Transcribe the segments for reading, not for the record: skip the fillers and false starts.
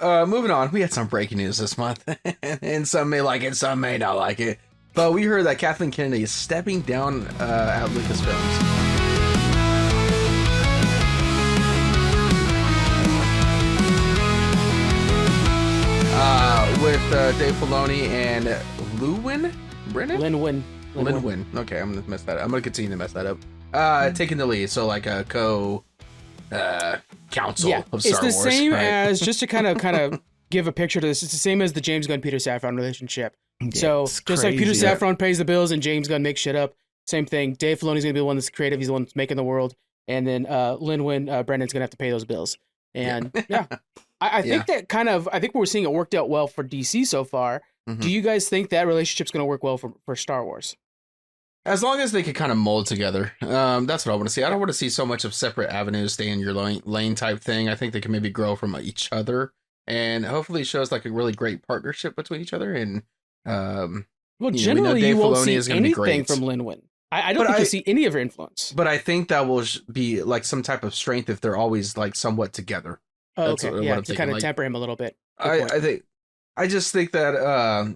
moving on. We had some breaking news this month, and some may like it, some may not like it. But we heard that Kathleen Kennedy is stepping down at Lucasfilms. With Dave Filoni and Lynwen Brennan? Lynwen. Okay, I'm gonna mess that up. I'm gonna continue to mess that up. Taking the lead, so like a council of Star Wars. It's the same right? as, just to kind of give a picture to this, it's the same as the James Gunn Peter Safran relationship. So just like Peter Safran pays the bills and James Gunn makes shit up, same thing. Dave Filoni's gonna be the one that's creative. He's the one that's making the world, and then Lynwen Brennan's gonna have to pay those bills. And I think that I think we're seeing it worked out well for DC so far. Mm-hmm. Do you guys think that relationship's going to work well for Star Wars? As long as they can kind of mold together. That's what I want to see. I don't want to see so much of separate avenues, stay in your lane type thing. I think they can maybe grow from each other, and hopefully it shows like a really great partnership between each other. And well, generally you won't see anything from Lynwen. I don't think you'll see any of her influence. But I think that will be like some type of strength if they're always like somewhat together. Oh, okay, to kind of temper him a little bit. I just think that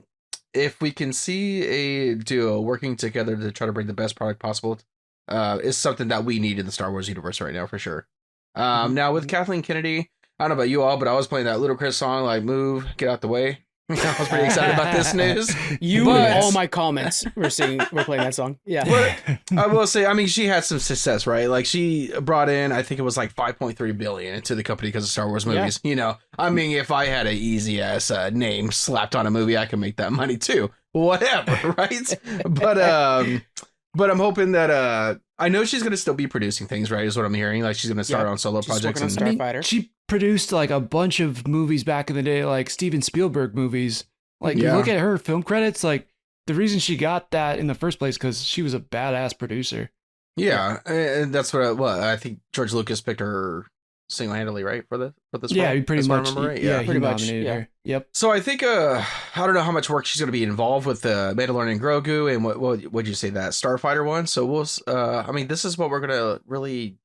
if we can see a duo working together to try to bring the best product possible, is something that we need in the Star Wars universe right now for sure. Now with Kathleen Kennedy, I don't know about you all, but I was playing that Ludacris song like "Move, Get Out the Way." I was pretty excited about this news. And all my comments we're playing that song. Yeah. But I will say, I mean, she had some success, right? Like she brought in, I think it was like 5.3 billion into the company because of Star Wars movies. Yeah. You know, I mean, if I had an easy ass name slapped on a movie, I could make that money too. Whatever, right? But I'm hoping that I know she's gonna still be producing things, right? Is what I'm hearing. Like she's gonna start on solo projects. On Starfighter. She produced like a bunch of movies back in the day, like Steven Spielberg movies. Like you look at her film credits, like the reason she got that in the first place because she was a badass producer. Yeah, and that's what I think George Lucas picked her single-handedly, right, for this. Yeah, pretty much. Right? Yeah, pretty much. Her. Yep. So I think I don't know how much work she's going to be involved with the Mandalorian and Grogu and what would you say that Starfighter one. So we'll I mean, this is what we're gonna really.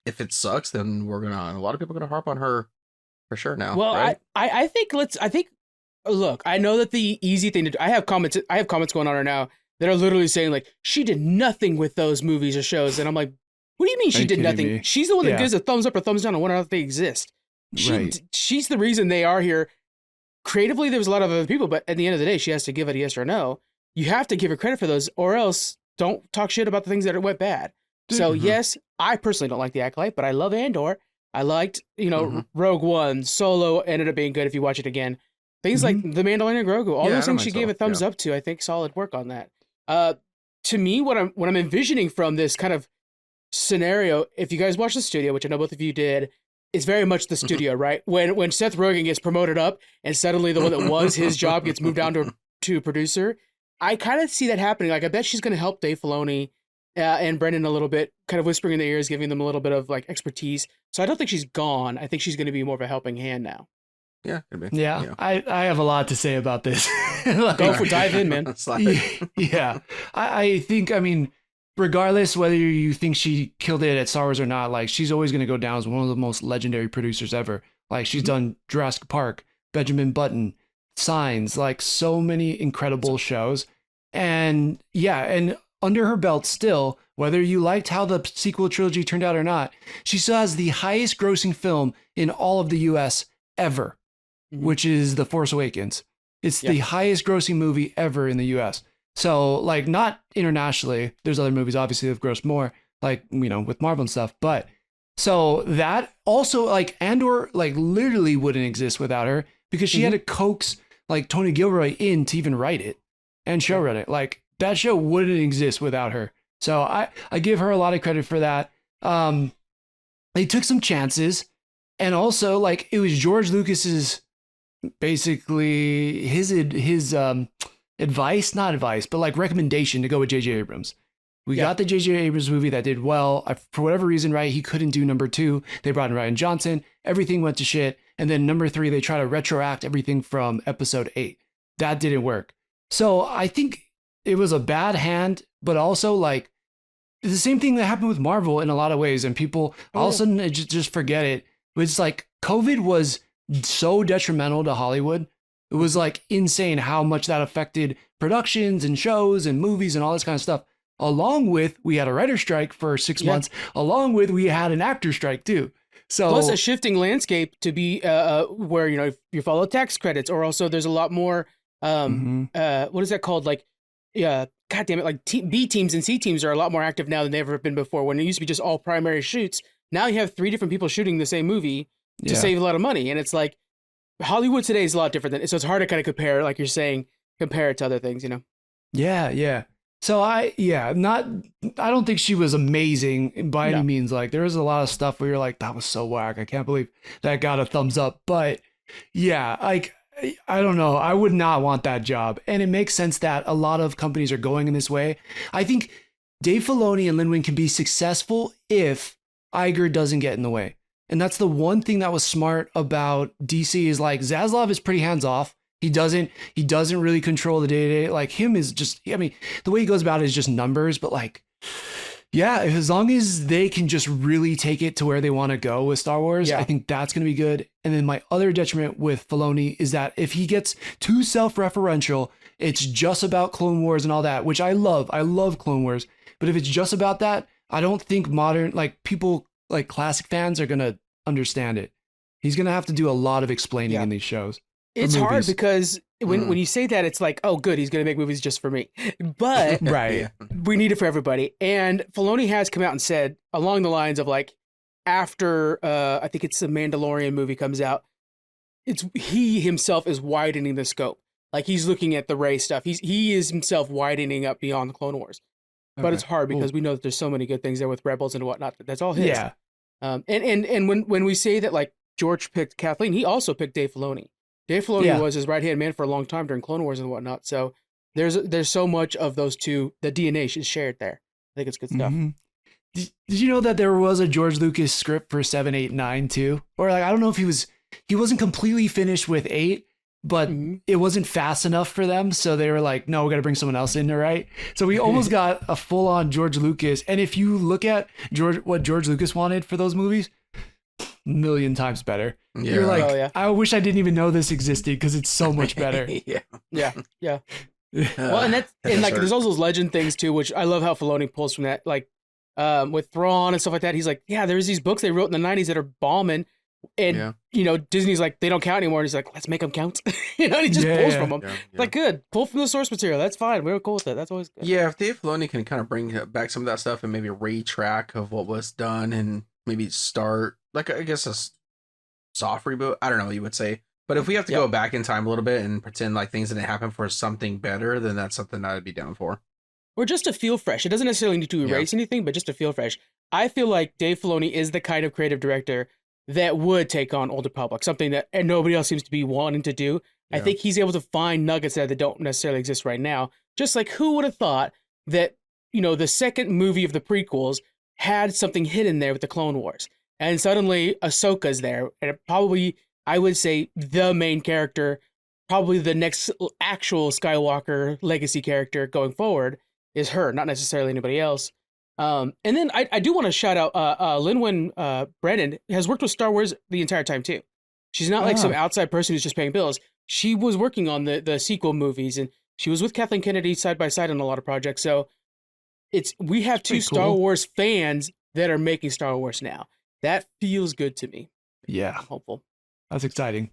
If it sucks, then a lot of people are gonna harp on her for sure now. Well, right? I think look, I know that the easy thing to do. I have comments going on right now that are literally saying like she did nothing with those movies or shows, and I'm like, what do you mean she did nothing? Me? She's the one that gives a thumbs up or thumbs down on whether or not they exist. She's the reason they are here. Creatively, there was a lot of other people, but at the end of the day, she has to give it a yes or no. You have to give her credit for those, or else don't talk shit about the things that went bad. So yes, I personally don't like The Acolyte, but I love Andor. I liked, Rogue One. Solo ended up being good if you watch it again. Things like The Mandalorian and Grogu, all those things she gave a thumbs up to. I think solid work on that. To me, what I'm envisioning from this kind of scenario, if you guys watch the studio, which I know both of you did, it's very much the studio, right? When Seth Rogen gets promoted up and suddenly the one that was his job gets moved down to producer, I kind of see that happening. Like I bet she's going to help Dave Filoni and Brennan a little bit, kind of whispering in their ears, giving them a little bit of like expertise. So I don't think she's gone. I think she's going to be more of a helping hand now. Yeah, could be. Yeah. I have a lot to say about this. Dive in, man. Yeah. I think, I mean, regardless whether you think she killed it at Star Wars or not, like she's always going to go down as one of the most legendary producers ever. Like she's done Jurassic Park, Benjamin Button, Signs, like so many incredible shows. And under her belt still, whether you liked how the sequel trilogy turned out or not, she still has the highest grossing film in all of the US ever, which is The Force Awakens. It's the highest grossing movie ever in the US. So like not internationally, there's other movies obviously that have grossed more, like, with Marvel and stuff. But so that also like Andor like literally wouldn't exist without her because she had to coax like Tony Gilroy in to even write it and showrun it. Like that show wouldn't exist without her. So I give her a lot of credit for that. They took some chances, and also like it was George Lucas's basically his not advice, but like recommendation to go with J.J. Abrams. We got the J.J. Abrams movie that did well. For whatever reason, right, he couldn't do number 2. They brought in Rian Johnson. Everything went to shit. And then number 3, they try to retroact everything from episode 8. That didn't work. So I think it was a bad hand, but also like the same thing that happened with Marvel in a lot of ways. And people all of a sudden just forget it. It's like COVID was so detrimental to Hollywood. It was like insane how much that affected productions and shows and movies and all this kind of stuff. Along with, we had a writer strike for 6 months. Along with, we had an actor strike too. So plus a shifting landscape to be where, you know, if you follow tax credits, or also there's a lot more what is that called? Like, God damn it, like B teams and C teams are a lot more active now than they've ever been before. When it used to be just all primary shoots, now you have 3 different people shooting the same movie to save a lot of money. And it's like, Hollywood today is a lot different than, so it's hard to kind of compare, like you're saying, compare it to other things, you know? Yeah. So I don't think she was amazing by any means. Like, there was a lot of stuff where you're like, that was so whack. I can't believe that got a thumbs up. But yeah, like, I don't know. I would not want that job. And it makes sense that a lot of companies are going in this way. I think Dave Filoni and Lynwen can be successful if Iger doesn't get in the way. And that's the one thing that was smart about DC is like Zaslav is pretty hands off. He doesn't really control the day-to-day. Like, him is just, I mean, the way he goes about it is just numbers, but like, yeah, as long as they can just really take it to where they want to go with Star Wars, I think that's going to be good. And then my other detriment with Filoni is that if he gets too self-referential, it's just about Clone Wars and all that, which I love. I love Clone Wars. But if it's just about that, I don't think modern, like, people, like classic fans are going to understand it. He's going to have to do a lot of explaining in these shows. It's hard because when you say that, it's like, oh, good, he's going to make movies just for me. But we need it for everybody. And Filoni has come out and said along the lines of like, after I think it's the Mandalorian movie comes out, he himself is widening the scope. Like, he's looking at the Rey stuff. He is himself widening up beyond the Clone Wars. But it's hard because we know that there's so many good things there with Rebels and whatnot. That's all his. Yeah. And when we say that, like, George picked Kathleen, he also picked Dave Filoni. Dave Filoni was his right-hand man for a long time during Clone Wars and whatnot. So there's so much of those two, the DNA is shared there. I think it's good stuff. Mm-hmm. Did you know that there was a George Lucas script for 7, 8, 9 too? Or like, I don't know if he wasn't completely finished with 8, but it wasn't fast enough for them. So they were like, no, we got to bring someone else in to write. So we almost got a full-on George Lucas. And if you look at what George Lucas wanted for those movies, million times better. Yeah. You're like, I wish I didn't even know this existed because it's so much better. Yeah. Well, and like, there's also those legend things too, which I love how Filoni pulls from that. Like, with Thrawn and stuff like that, he's like, yeah, there's these books they wrote in the 90s that are bombing, and you know, Disney's like, they don't count anymore. And he's like, let's make them count. You know, and he just pulls from them. Like, good, pull from the source material. That's fine. We're cool with it. That's always good. Yeah, if Dave Filoni can kind of bring back some of that stuff and maybe retrack of what was done and maybe start, like, I guess a soft reboot. I don't know what you would say. But if we have to go back in time a little bit and pretend like things didn't happen for something better, then that's something I'd be down for. Or just to feel fresh. It doesn't necessarily need to erase anything, but just to feel fresh. I feel like Dave Filoni is the kind of creative director that would take on Old Republic, something that nobody else seems to be wanting to do. I think he's able to find nuggets that don't necessarily exist right now. Just like, who would have thought that, you know, the second movie of the prequels had something hidden there with the Clone Wars. And suddenly Ahsoka's there. And probably, I would say, the main character, probably the next actual Skywalker legacy character going forward is her, not necessarily anybody else. And then I do want to shout out Lynwen Brennan has worked with Star Wars the entire time too. She's not like some outside person who's just paying bills. She was working on the sequel movies, and she was with Kathleen Kennedy side by side on a lot of projects. So we have two Star Wars fans that are making Star Wars now. That feels good to me. Yeah. I'm hopeful. That's exciting.